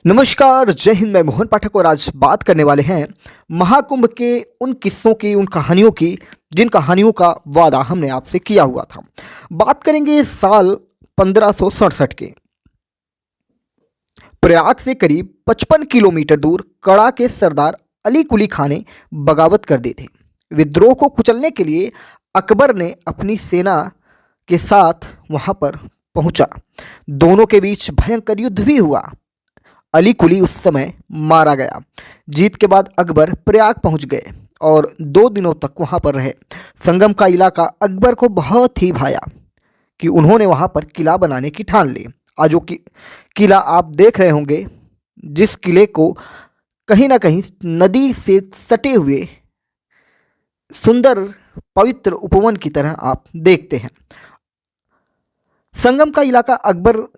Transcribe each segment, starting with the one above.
नमस्कार, जय हिंद। मैं मोहन पाठक और आज बात करने वाले हैं महाकुंभ के उन किस्सों की, उन कहानियों की, जिन कहानियों का वादा हमने आपसे किया हुआ था। बात करेंगे साल 1567 के। प्रयाग से करीब 55 किलोमीटर दूर कड़ा के सरदार अली कुली खां ने बगावत कर दी थी। विद्रोह को कुचलने के लिए अकबर ने अपनी सेना के साथ वहां पर पहुंचा। दोनों के बीच भयंकर युद्ध भी हुआ। अली कुली उस समय मारा गया। जीत के बाद अकबर प्रयाग पहुंच गए और 2 दिनों तक वहां पर रहे। संगम का इलाका अकबर को बहुत ही भाया कि उन्होंने वहां पर किला बनाने की ठान ली। आज जो किला आप देख रहे होंगे, जिस किले को कहीं ना कहीं नदी से सटे हुए सुंदर पवित्र उपवन की तरह आप देखते हैं। संगम का इलाका अकबर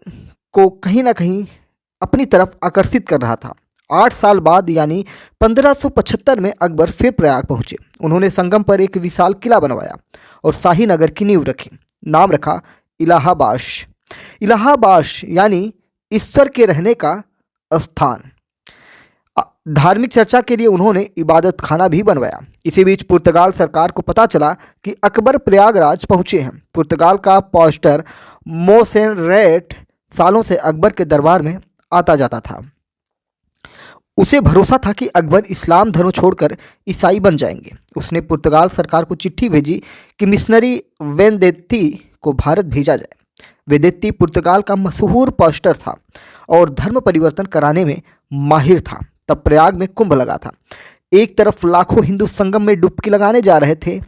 को कहीं ना कहीं अपनी तरफ आकर्षित कर रहा था। 8 साल बाद यानी 1575 में अकबर फिर प्रयाग पहुंचे। उन्होंने संगम पर एक विशाल किला बनवाया और शाही नगर की नींव रखी। नाम रखा इलाहाबाद। इलाहाबाद यानी ईश्वर के रहने का स्थान। धार्मिक चर्चा के लिए उन्होंने इबादत खाना भी बनवाया। इसी बीच पुर्तगाल सरकार को पता चला कि अकबर प्रयागराज पहुंचे हैं। पुर्तगाल का पॉस्टर मोसेनरेट सालों से अकबर के दरबार में आता जाता था। उसे भरोसा था कि अकबर इस्लाम धर्म छोड़कर ईसाई बन जाएंगे। उसने पुर्तगाल सरकार को चिट्ठी भेजी कि मिशनरी वेनेदेत्ती को भारत भेजा जाए। वेनेदेत्ती पुर्तगाल का मशहूर पॉस्टर था और धर्म परिवर्तन कराने में माहिर था। तब प्रयाग में कुंभ लगा था। एक तरफ लाखों हिंदू संगम में डुबकी लगाने जा रहे थे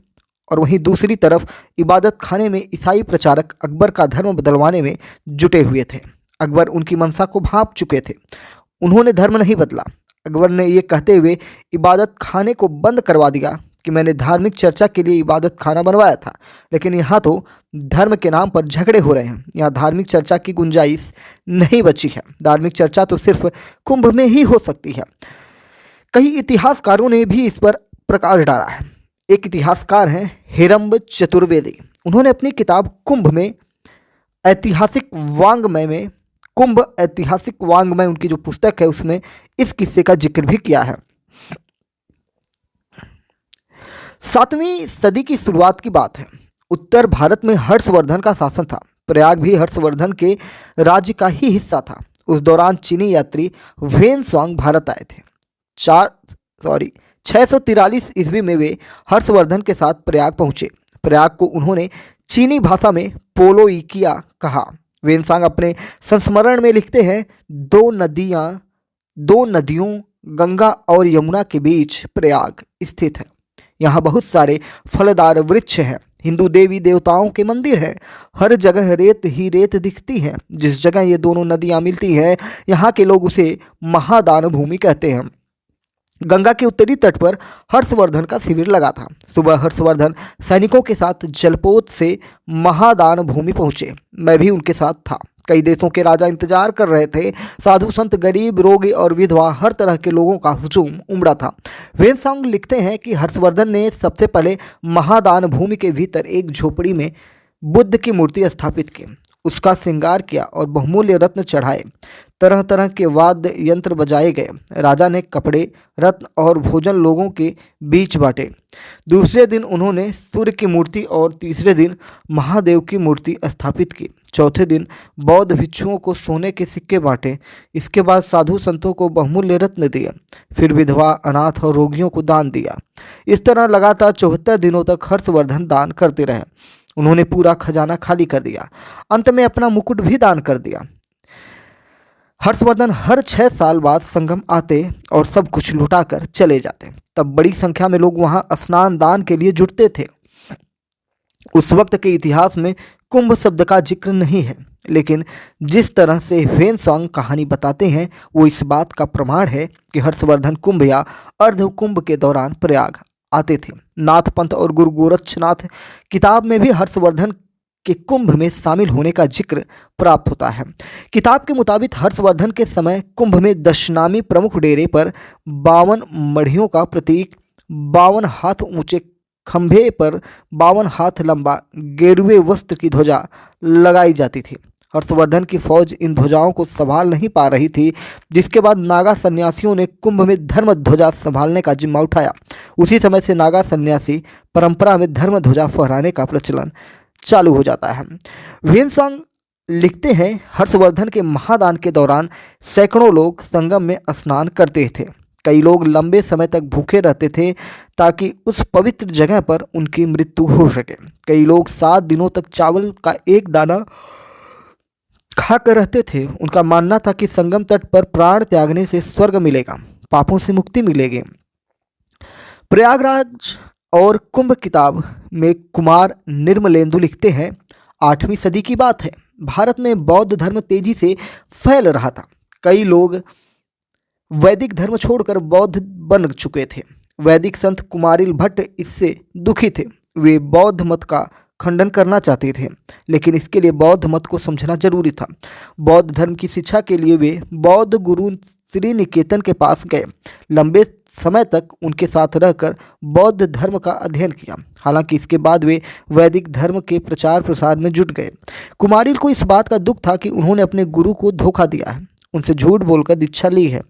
और वहीं दूसरी तरफ इबादत खाने में ईसाई प्रचारक अकबर का धर्म बदलवाने में जुटे हुए थे। अकबर उनकी मंशा को भांप चुके थे। उन्होंने धर्म नहीं बदला। अकबर ने ये कहते हुए इबादत खाने को बंद करवा दिया कि मैंने धार्मिक चर्चा के लिए इबादत खाना बनवाया था, लेकिन यहाँ तो धर्म के नाम पर झगड़े हो रहे हैं। यहाँ धार्मिक चर्चा की गुंजाइश नहीं बची है। धार्मिक चर्चा तो सिर्फ कुंभ में ही हो सकती है। कई इतिहासकारों ने भी इस पर प्रकाश डाला है। एक इतिहासकार हैं हेरम्ब चतुर्वेदी। उन्होंने अपनी किताब कुंभ में ऐतिहासिक वांग्मय उनकी जो पुस्तक है उसमें इस किस्से का जिक्र भी किया है। 7वीं सदी की शुरुआत की बात है। उत्तर भारत में हर्षवर्धन का शासन था। प्रयाग भी हर्षवर्धन के राज्य का ही हिस्सा था। उस दौरान चीनी यात्री वेनसांग भारत आए थे। 643 ईस्वी में वे हर्षवर्धन के साथ प्रयाग पहुंचे। प्रयाग को उन्होंने चीनी भाषा में पोलोइकिया कहा। वेनसांग अपने संस्मरण में लिखते हैं, दो नदियों गंगा और यमुना के बीच प्रयाग स्थित है। यहाँ बहुत सारे फलदार वृक्ष हैं। हिंदू देवी देवताओं के मंदिर हैं। हर जगह रेत ही रेत दिखती है। जिस जगह ये दोनों नदियाँ मिलती हैं, यहाँ के लोग उसे महादान भूमि कहते हैं। गंगा के उत्तरी तट पर हर्षवर्धन का शिविर लगा था। सुबह हर्षवर्धन सैनिकों के साथ जलपोत से महादान भूमि पहुंचे। मैं भी उनके साथ था। कई देशों के राजा इंतजार कर रहे थे। साधु संत, गरीब, रोगी और विधवा, हर तरह के लोगों का हुजूम उमड़ा था। वेनसांग लिखते हैं कि हर्षवर्धन ने सबसे पहले महादान भूमि के भीतर एक झोपड़ी में बुद्ध की मूर्ति स्थापित की, उसका श्रृंगार किया और बहुमूल्य रत्न चढ़ाए। तरह तरह के वाद्य यंत्र बजाए गए। राजा ने कपड़े, रत्न और भोजन लोगों के बीच बांटे। दूसरे दिन उन्होंने सूर्य की मूर्ति और तीसरे दिन महादेव की मूर्ति स्थापित की। चौथे दिन बौद्ध भिक्षुओं को सोने के सिक्के बांटे। इसके बाद साधु संतों को बहुमूल्य रत्न दिए। फिर विधवा, अनाथ और रोगियों को दान दिया। इस तरह लगातार 74 दिनों तक हर्षवर्धन दान करते रहे। उन्होंने पूरा खजाना खाली कर दिया। अंत में अपना मुकुट भी दान कर दिया। हर्षवर्धन हर 6 साल बाद संगम आते और सब कुछ लुटाकर चले जाते। तब बड़ी संख्या में लोग वहां स्नान दान के लिए जुटते थे। उस वक्त के इतिहास में कुंभ शब्द का जिक्र नहीं है, लेकिन जिस तरह से वेनसांग कहानी बताते हैं वो इस बात का प्रमाण है कि हर्षवर्धन कुंभ या अर्ध कुंभ के दौरान प्रयाग आते थे। नाथ पंथ और गुरु गोरक्षनाथ किताब में भी हर्षवर्धन के कुंभ में शामिल होने का जिक्र प्राप्त होता है। किताब के मुताबिक हर्षवर्धन के समय कुंभ में दशनामी प्रमुख डेरे पर 52 मढ़ियों का प्रतीक, 52 हाथ ऊंचे खंभे पर 52 हाथ लंबा गेरुए वस्त्र की ध्वजा लगाई जाती थी। हर्षवर्धन की फौज इन ध्वजाओं को संभाल नहीं पा रही थी, जिसके बाद नागा सन्यासियों ने कुंभ में धर्म ध्वजा संभालने का जिम्मा उठाया। उसी समय से नागा सन्यासी परंपरा में धर्म ध्वजा फहराने का प्रचलन चालू हो जाता है। ह्वेनसांग लिखते हैं, हर्षवर्धन के महादान के दौरान सैकड़ों लोग संगम में स्नान करते थे। कई लोग लंबे समय तक भूखे रहते थे ताकि उस पवित्र जगह पर उनकी मृत्यु हो सके। कई लोग 7 दिनों तक चावल का एक दाना खाकर रहते थे। उनका मानना था कि संगम तट पर प्राण त्यागने से स्वर्ग मिलेगा, पापों से मुक्ति मिलेगी। प्रयागराज और कुंभ किताब में कुमार निर्मलेंदु लिखते हैं, 8वीं सदी की बात है। भारत में बौद्ध धर्म तेजी से फैल रहा था। कई लोग वैदिक धर्म छोड़कर बौद्ध बन चुके थे। वैदिक संत कुमारिल भट्ट इससे दुखी थे। वे बौद्ध मत का खंडन करना चाहते थे, लेकिन इसके लिए बौद्ध मत को समझना जरूरी था। बौद्ध धर्म की शिक्षा के लिए वे बौद्ध गुरु श्री निकेतन के पास गए। लंबे समय तक उनके साथ रहकर बौद्ध धर्म का अध्ययन किया। हालांकि इसके बाद वे वैदिक धर्म के प्रचार प्रसार में जुट गए। कुमारिल को इस बात का दुख था कि उन्होंने अपने गुरु को धोखा दिया है, उनसे झूठ बोलकर दीक्षा ली है।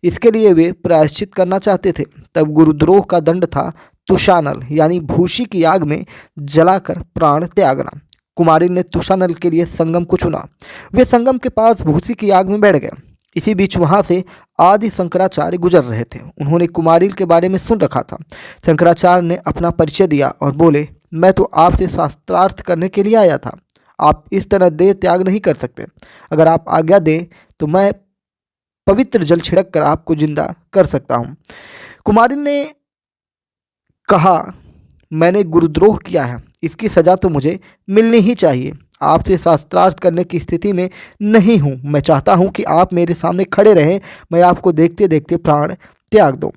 इसके लिए वे प्रायश्चित करना चाहते थे। तब गुरुद्रोह का दंड था तुषानल, यानी भूसी की आग में जलाकर प्राण त्यागना। कुमारिल ने तुषानल के लिए संगम को चुना। वे संगम के पास भूसी की आग में बैठ गए। इसी बीच वहां से आदि शंकराचार्य गुजर रहे थे। उन्होंने कुमारिल के बारे में सुन रखा था। शंकराचार्य ने अपना परिचय दिया और बोले, मैं तो आपसे शास्त्रार्थ करने के लिए आया था। आप इस तरह देह त्याग नहीं कर सकते। अगर आप आज्ञा दें तो मैं पवित्र जल छिड़क कर आपको जिंदा कर सकता हूँ। कुमारिल ने कहा, मैंने गुरुद्रोह किया है, इसकी सज़ा तो मुझे मिलनी ही चाहिए। आपसे शास्त्रार्थ करने की स्थिति में नहीं हूँ। मैं चाहता हूँ कि आप मेरे सामने खड़े रहें, मैं आपको देखते देखते प्राण त्याग दूँ।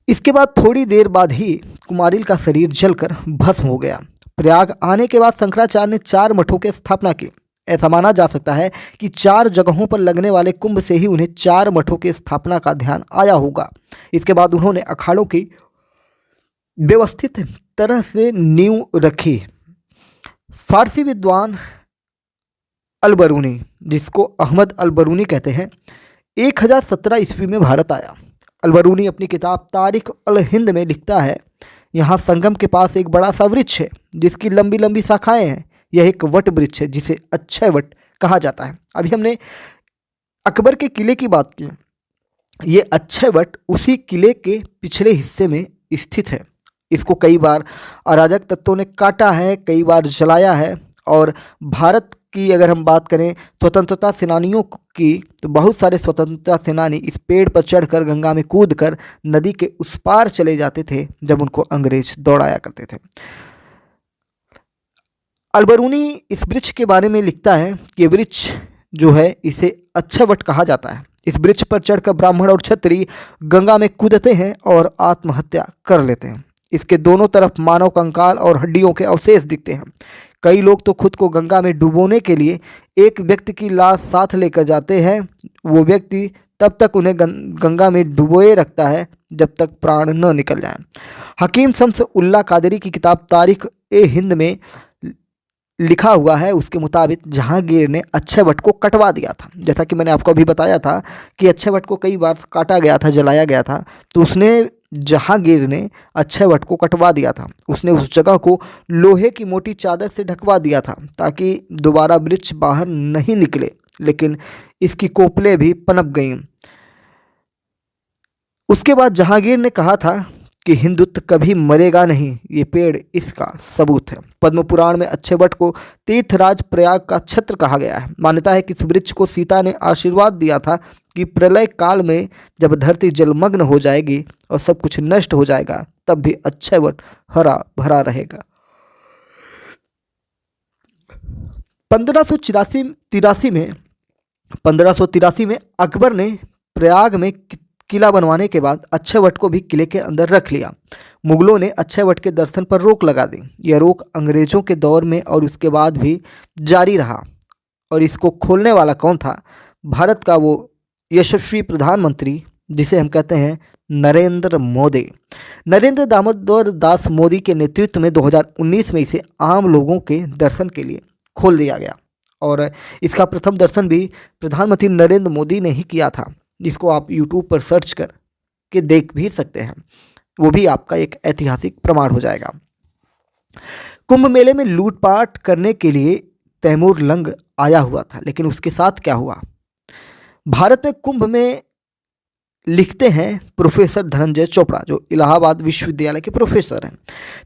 इसके बाद थोड़ी देर बाद ही कुमारिल का शरीर जलकर भस्म हो गया। प्रयाग आने के बाद शंकराचार्य ने 4 मठों की स्थापना की। ऐसा माना जा सकता है कि 4 जगहों पर लगने वाले कुंभ से ही उन्हें 4 मठों की स्थापना का ध्यान आया होगा। इसके बाद उन्होंने अखाड़ों की व्यवस्थित तरह से नींव रखी। फारसी विद्वान अलबरूनी, जिसको अहमद अलबरूनी कहते हैं, 1017 ईस्वी में भारत आया। अलबरूनी अपनी किताब तारिख अल हिंद में लिखता है, यहाँ संगम के पास एक बड़ा सा वृक्ष है जिसकी लंबी लंबी शाखाएं हैं। यह एक वट वृक्ष है जिसे अक्षय वट कहा जाता है। अभी हमने अकबर के किले की बात की। ये अक्षय वट उसी किले के पिछले हिस्से में स्थित है। इसको कई बार अराजक तत्वों ने काटा है, कई बार जलाया है। और भारत की अगर हम बात करें स्वतंत्रता सेनानियों की, तो बहुत सारे स्वतंत्रता सेनानी इस पेड़ पर चढ़कर गंगा में कूदकर नदी के उस पार चले जाते थे जब उनको अंग्रेज दौड़ाया करते थे। अलबरूनी इस वृक्ष के बारे में लिखता है कि वृक्ष जो है इसे अक्षय वट कहा जाता है। इस वृक्ष पर चढ़कर ब्राह्मण और क्षत्रिय गंगा में कूदते हैं और आत्महत्या कर लेते हैं। इसके दोनों तरफ मानव कंकाल और हड्डियों के अवशेष दिखते हैं। कई लोग तो खुद को गंगा में डुबोने के लिए एक व्यक्ति की लाश साथ लेकर जाते हैं। वो व्यक्ति तब तक उन्हें गंगा में डुबोए रखता है जब तक प्राण न निकल जाए। हकीम शम्स उल्ला कादरी की किताब तारिख ए हिंद में लिखा हुआ है, उसके मुताबिक जहांगीर ने अक्षय वट को कटवा दिया था। जैसा कि मैंने आपको अभी बताया था कि अक्षय वट को कई बार काटा गया था, जलाया गया था, तो उसने जहांगीर ने अक्षय वट को कटवा दिया था। उसने उस जगह को लोहे की मोटी चादर से ढकवा दिया था ताकि दोबारा वृक्ष बाहर नहीं निकले, लेकिन इसकी कोपलें भी पनप गईं। उसके बाद जहांगीर ने कहा था कि हिंदुत्व कभी मरेगा नहीं, ये पेड़ इसका सबूत है। पद्म पुराण में अक्षय वट को तीर्थराज प्रयाग का छत्र कहा गया है। मान्यता है कि इस वृक्ष को सीता ने आशीर्वाद दिया था कि प्रलय काल में जब धरती जलमग्न हो जाएगी और सब कुछ नष्ट हो जाएगा, तब भी अक्षय वट हरा भरा रहेगा। 1583 में अकबर ने प्रयाग में किला बनवाने के बाद अक्षय वट को भी किले के अंदर रख लिया। मुगलों ने अक्षय वट के दर्शन पर रोक लगा दी। यह रोक अंग्रेजों के दौर में और उसके बाद भी जारी रहा। और इसको खोलने वाला कौन था? भारत का वो यशस्वी प्रधानमंत्री जिसे हम कहते हैं नरेंद्र मोदी। नरेंद्र दामोदर दास मोदी के नेतृत्व में 2019 में इसे आम लोगों के दर्शन के लिए खोल दिया गया और इसका प्रथम दर्शन भी प्रधानमंत्री नरेंद्र मोदी ने ही किया था, जिसको आप यूट्यूब पर सर्च कर के देख भी सकते हैं। वो भी आपका एक ऐतिहासिक प्रमाण हो जाएगा। कुंभ मेले में लूटपाट करने के लिए तैमूर लंग आया हुआ था, लेकिन उसके साथ क्या हुआ? भारत में कुंभ में लिखते हैं प्रोफेसर धनंजय चोपड़ा, जो इलाहाबाद विश्वविद्यालय के प्रोफेसर हैं।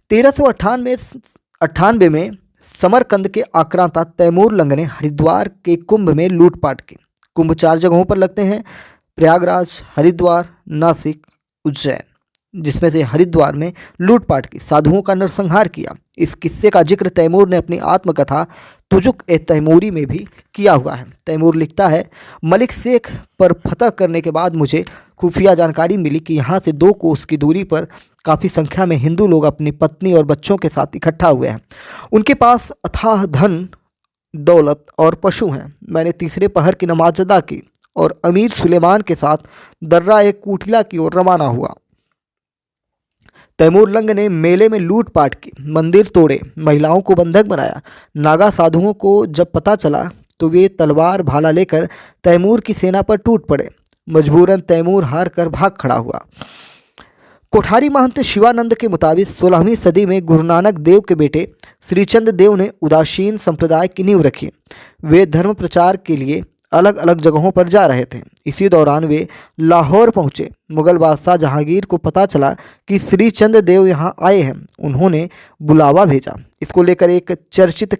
1398 में समरकंद के आक्रांता तैमूर लंग ने हरिद्वार के कुंभ में लूटपाट की। कुंभ 4 जगहों पर लगते हैं, प्रयागराज, हरिद्वार, नासिक, उज्जैन, जिसमें से हरिद्वार में लूटपाट की, साधुओं का नरसंहार किया। इस किस्से का जिक्र तैमूर ने अपनी आत्मकथा तुजुक ए तैमूरी में भी किया हुआ है। तैमूर लिखता है, मलिक शेख पर फतह करने के बाद मुझे खुफिया जानकारी मिली कि यहाँ से 2 कोस की दूरी पर काफ़ी संख्या में हिंदू लोग अपनी पत्नी और बच्चों के साथ इकट्ठा हुए हैं। उनके पास अथाह धन दौलत और पशु हैं। मैंने तीसरे पहर की नमाज अदा की और अमीर सुलेमान के साथ दर्रा एक कुटिला की ओर रवाना हुआ। तैमूर लंग ने मेले में लूटपाट की, मंदिर तोड़े, महिलाओं को बंधक बनाया। नागा साधुओं को जब पता चला तो वे तलवार भाला लेकर तैमूर की सेना पर टूट पड़े। मजबूरन तैमूर हार कर भाग खड़ा हुआ। कोठारी महंत शिवानंद के मुताबिक 16वीं सदी में गुरु नानक देव के बेटे श्रीचंद देव ने उदासीन संप्रदाय की नींव रखी। वे धर्म प्रचार के लिए अलग अलग जगहों पर जा रहे थे। इसी दौरान वे लाहौर पहुंचे। मुगल बादशाह जहांगीर को पता चला कि श्रीचंद देव यहाँ आए हैं। उन्होंने बुलावा भेजा। इसको लेकर एक चर्चित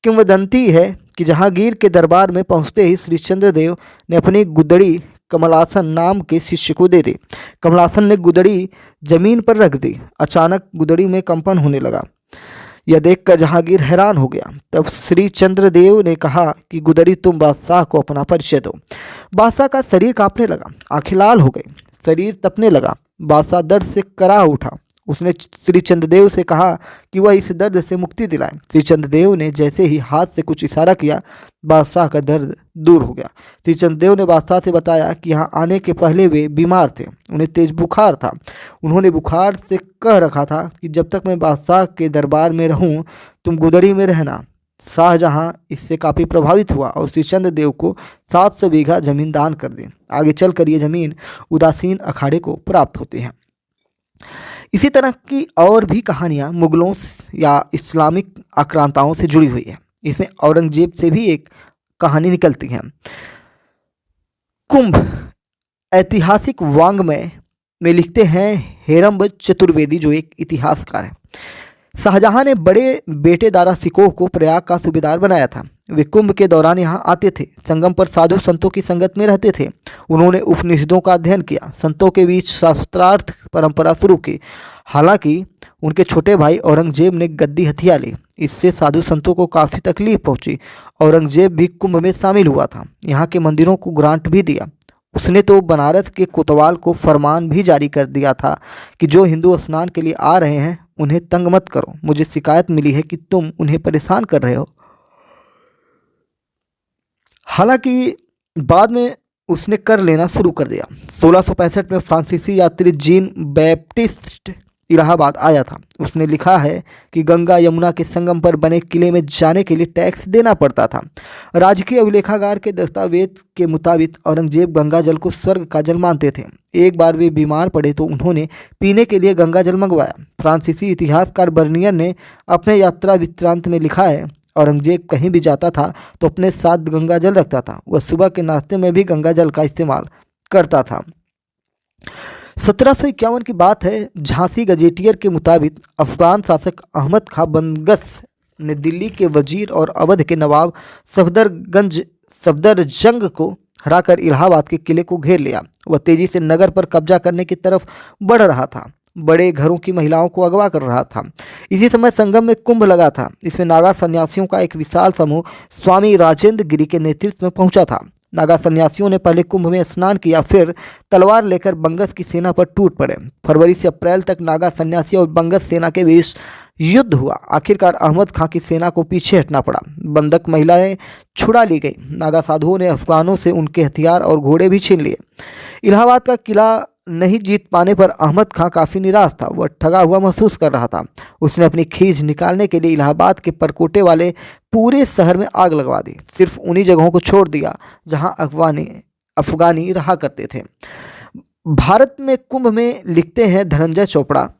किंवदंती है कि जहांगीर के दरबार में पहुंचते ही श्रीचंद देव ने अपनी गुदड़ी कमलासन नाम के शिष्य को दे दी। कमलासन ने गुदड़ी जमीन पर रख दी। अचानक गुदड़ी में कंपन होने लगा। यह देखकर जहांगीर हैरान हो गया। तब श्री चंद्रदेव ने कहा कि गुदड़ी, तुम बादशाह को अपना परिचय दो। बादशाह का शरीर कांपने लगा, आंखें लाल हो गई, शरीर तपने लगा। बादशाह दर्द से कराह उठा। उसने श्री चंद्रदेव से कहा कि वह इस दर्द से मुक्ति दिलाए। श्री चंद्रदेव ने जैसे ही हाथ से कुछ इशारा किया, बादशाह का दर्द दूर हो गया। श्री चंद्रदेव ने बादशाह से बताया कि यहाँ आने के पहले वे बीमार थे, उन्हें तेज बुखार था। उन्होंने बुखार से कह रखा था कि जब तक मैं बादशाह के दरबार में रहूं, तुम गुदड़ी में रहना। शाहजहां इससे काफ़ी प्रभावित हुआ और श्री चंद्रदेव को 700 बीघा जमीन दान कर दी। आगे चलकर ये जमीन उदासीन अखाड़े को प्राप्त होती है। इसी तरह की और भी कहानियाँ मुगलों या इस्लामिक आक्रांताओं से जुड़ी हुई है। इसमें औरंगजेब से भी एक कहानी निकलती है। कुंभ ऐतिहासिक वांग्मय में लिखते हैं हेरम्ब चतुर्वेदी, जो एक इतिहासकार है। शाहजहां ने बड़े बेटे दारा सिकोह को प्रयाग का सूबेदार बनाया था। वे कुंभ के दौरान यहाँ आते थे, संगम पर साधु संतों की संगत में रहते थे। उन्होंने उपनिषदों का अध्ययन किया, संतों के बीच शास्त्रार्थ परंपरा शुरू की। हालांकि उनके छोटे भाई औरंगजेब ने गद्दी हथिया ली। इससे साधु संतों को काफ़ी तकलीफ पहुंची। औरंगजेब भी कुंभ में शामिल हुआ था, यहाँ के मंदिरों को ग्रांट भी दिया। उसने तो बनारस के कोतवाल को फरमान भी जारी कर दिया था कि जो हिंदू स्नान के लिए आ रहे हैं उन्हें तंग मत करो। मुझे शिकायत मिली है कि तुम उन्हें परेशान कर रहे हो। हालांकि बाद में उसने कर लेना शुरू कर दिया। 1665 में फ्रांसीसी यात्री जीन बैप्टिस्ट इलाहाबाद आया था। उसने लिखा है कि गंगा यमुना के संगम पर बने किले में जाने के लिए टैक्स देना पड़ता था। राजकीय अभिलेखागार के दस्तावेज के मुताबिक औरंगजेब गंगा जल को स्वर्ग का जल मानते थे। एक बार वे बीमार पड़े तो उन्होंने पीने के लिए गंगा जल मंगवाया। फ्रांसीसी इतिहासकार बर्नियर ने अपने यात्रा वृत्तांत में लिखा है, औरंगजेब कहीं भी जाता था तो अपने साथ गंगा जल रखता था। वह सुबह के नाश्ते में भी गंगा जल का इस्तेमाल करता था। 1751 की बात है। झांसी गजेटियर के मुताबिक अफगान शासक अहमद खां बंगस ने दिल्ली के वजीर और अवध के नवाब सफदरजंग को हराकर इलाहाबाद के किले को घेर लिया। वह तेजी से नगर पर कब्जा करने की तरफ बढ़ रहा था। बड़े घरों की महिलाओं को अगवा कर रहा था। इसी समय संगम में कुंभ लगा था। इसमें नागा सन्यासियों का एक विशाल समूह स्वामी राजेंद्र गिरी के नेतृत्व में पहुंचा था। नागा सन्यासियों ने पहले कुंभ में स्नान किया, फिर तलवार लेकर बंगस की सेना पर टूट पड़े। फरवरी से अप्रैल तक नागा सन्यासी और बंगस सेना के बीच युद्ध हुआ। आखिरकार अहमद खां की सेना को पीछे हटना पड़ा। बंधक महिलाएं छुड़ा ली गई। नागा साधुओं ने अफगानों से उनके हथियार और घोड़े भी छीन लिए। इलाहाबाद का किला नहीं जीत पाने पर अहमद खां काफ़ी निराश था। वह ठगा हुआ महसूस कर रहा था। उसने अपनी खींच निकालने के लिए इलाहाबाद के परकोटे वाले पूरे शहर में आग लगवा दी। सिर्फ उन्हीं जगहों को छोड़ दिया जहां अफगानी रहा करते थे। भारत में कुंभ में लिखते हैं धनंजय चोपड़ा,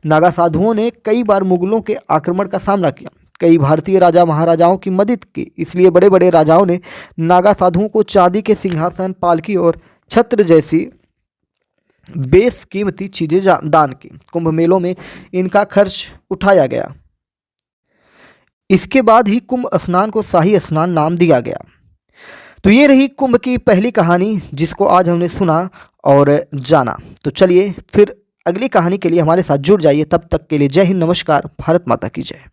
नागा साधुओं ने कई बार मुगलों के आक्रमण का सामना किया। कई भारतीय राजा महाराजाओं की मदद की। इसलिए बड़े बड़े राजाओं ने नागा साधुओं को चांदी के सिंहासन, पालकी और छत्र जैसी बेशकीमती चीजें दान की। कुंभ मेलों में इनका खर्च उठाया गया। इसके बाद ही कुंभ स्नान को शाही स्नान नाम दिया गया। तो ये रही कुंभ की पहली कहानी, जिसको आज हमने सुना और जाना। तो चलिए फिर अगली कहानी के लिए हमारे साथ जुड़ जाइए। तब तक के लिए जय हिंद, नमस्कार, भारत माता की जय।